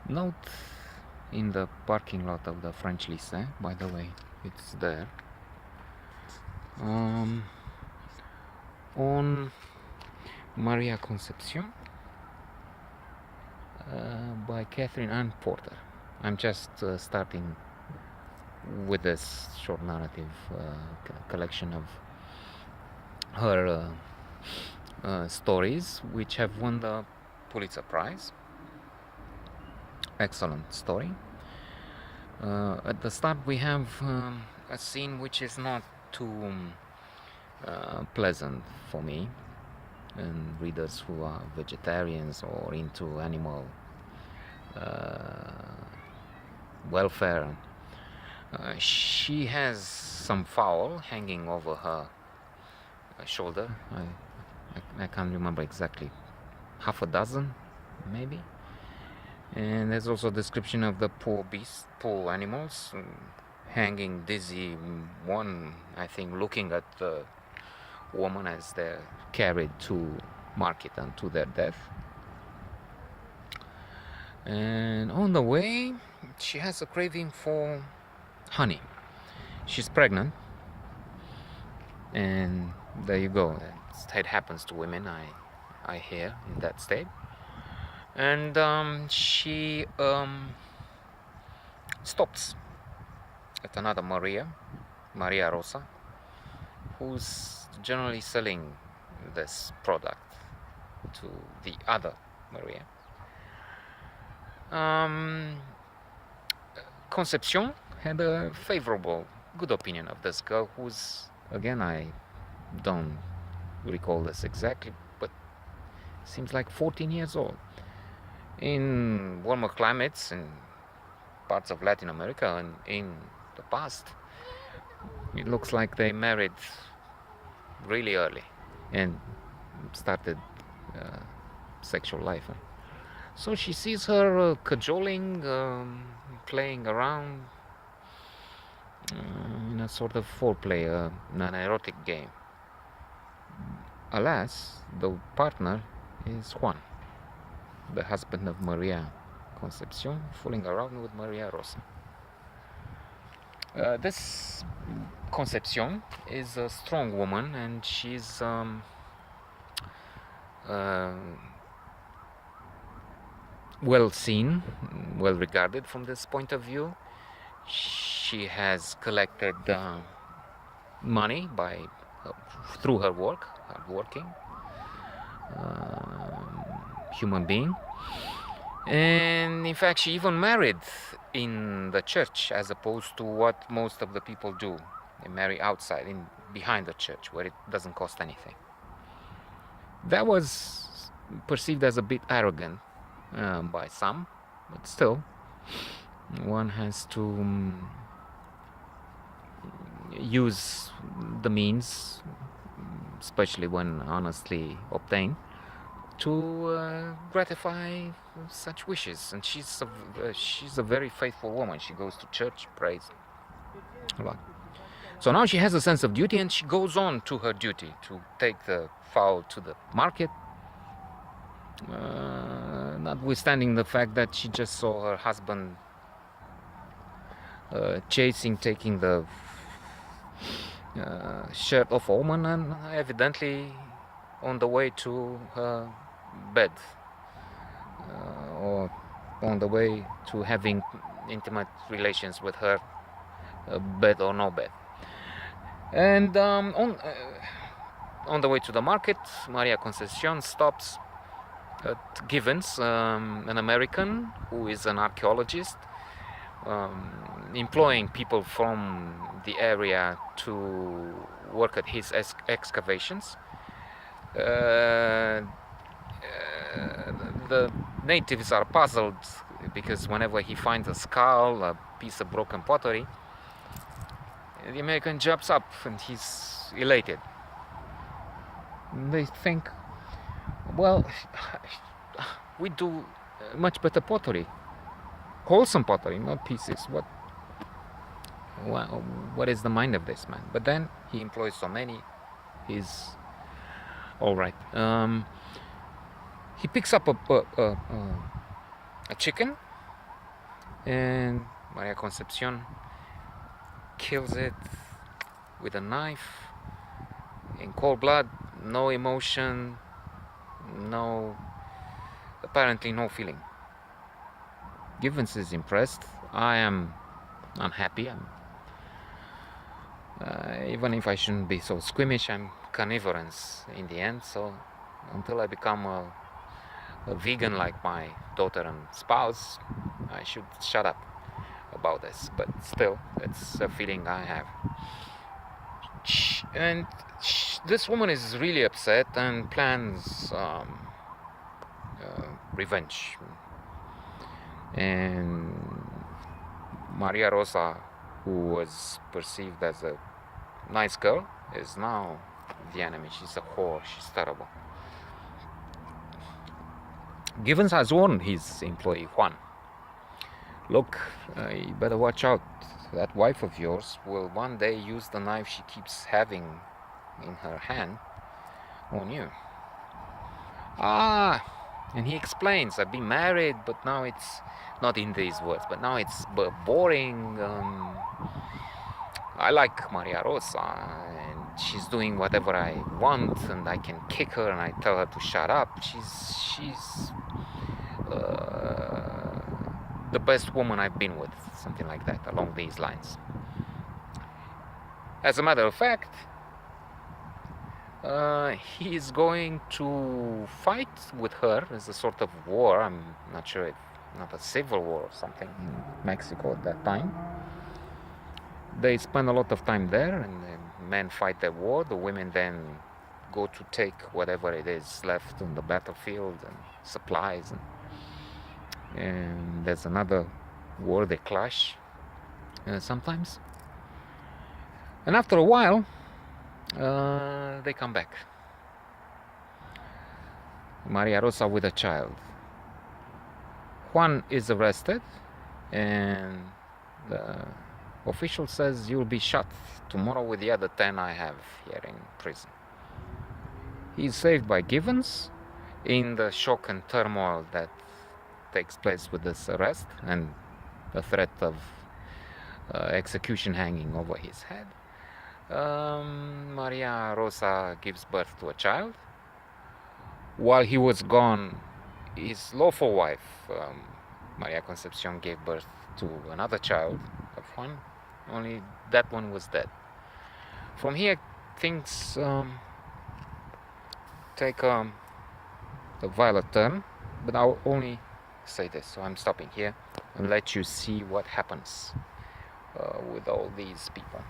Note in the parking lot of the French Lycée, by the way, it's there. On Maria Concepcion by Katherine and Porter. I'm just starting with this short narrative collection of her stories, which have won the Pulitzer Prize. Excellent story. At the start, we have a scene which is not too pleasant for me and readers who are vegetarians or into animal welfare. She has some fowl hanging over her shoulder. I can't remember exactly, half a dozen maybe. And there's also a description of the poor beasts, poor animals, hanging dizzy, one I think looking at the woman as they're carried to market and to their death. And on the way she has a craving for honey. She's pregnant, and there you go. It happens to women, I hear, in that state. And she stops at another Maria Rosa, who's generally selling this product to the other Maria. Concepcion had a favorable, good opinion of this girl, who's, again, I don't recall this exactly, but seems like 14 years old. In warmer climates in parts of Latin America and in the past, it looks like they married really early and started sexual life. So she sees her cajoling, playing around in a sort of foreplay, an erotic game. Alas, the partner is Juan, the husband of Maria Concepcion, fooling around with Maria Rosa. This Concepcion is a strong woman, and she's well seen, well regarded from this point of view. She has collected money by through her work, hardworking human being. And in fact, she even married in the church, as opposed to what most of the people do. They marry outside, behind the church, where it doesn't cost anything. That was perceived as a bit arrogant by some, but still, one has to use the means, especially when honestly obtained, to gratify such wishes. And she's a very faithful woman. She goes to church, prays a lot. So now she has a sense of duty, and she goes on to her duty to take the fowl to the market, notwithstanding the fact that she just saw her husband taking the shirt off a woman, and evidently on the way to her bed, or on the way to having intimate relations with her, bed or no bed. And on the way to the market, Maria Concepcion stops at Givens, an American who is an archaeologist, employing people from the area to work at his excavations. The natives are puzzled because whenever he finds a skull, a piece of broken pottery, the American jumps up and he's elated. They think, well, we do much better pottery, wholesome pottery, not pieces. What is the mind of this man? But then he employs so many, he's all right. He picks up a chicken and Maria Concepcion kills it with a knife in cold blood. No emotion, apparently no feeling. Gibbons is impressed. I am unhappy. Even if I shouldn't be so squeamish, I'm carnivorous in the end. So until I become a vegan like my daughter and spouse, I should shut up about this. But still, it's a feeling I have. And this woman is really upset and plans revenge. And Maria Rosa, who was perceived as a nice girl, is now the enemy. She's a whore. She's terrible. Gibbons has warned his employee Juan, look, you better watch out. That wife of yours will one day use the knife she keeps having in her hand on you. And he explains, I've been married, but now it's not in these words, but now it's boring. I like Maria Rosa, and she's doing whatever I want, and I can kick her, and I tell her to shut up. She's the best woman I've been with, something like that, along these lines. As a matter of fact, he is going to fight with her as a sort of war. I'm not sure if not a civil war or something in Mexico at that time. They spend a lot of time there, and the men fight their war. The women then go to take whatever it is left on the battlefield and supplies, and there's another war. They clash sometimes, and after a while they come back. Maria Rosa with a child. Juan is arrested, and the official says you'll be shot tomorrow with the other 10 I have here in prison. He's saved by Gibbons in the shock and turmoil that takes place with this arrest and the threat of execution hanging over his head. Maria Rosa gives birth to a child. While he was gone, his lawful wife, Maria Concepcion, gave birth to another child of Juan, only that one was dead. From here, things take a violent turn, but I'll only say this, so I'm stopping here and let you see what happens with all these people.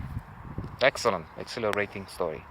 Excellent, exhilarating story.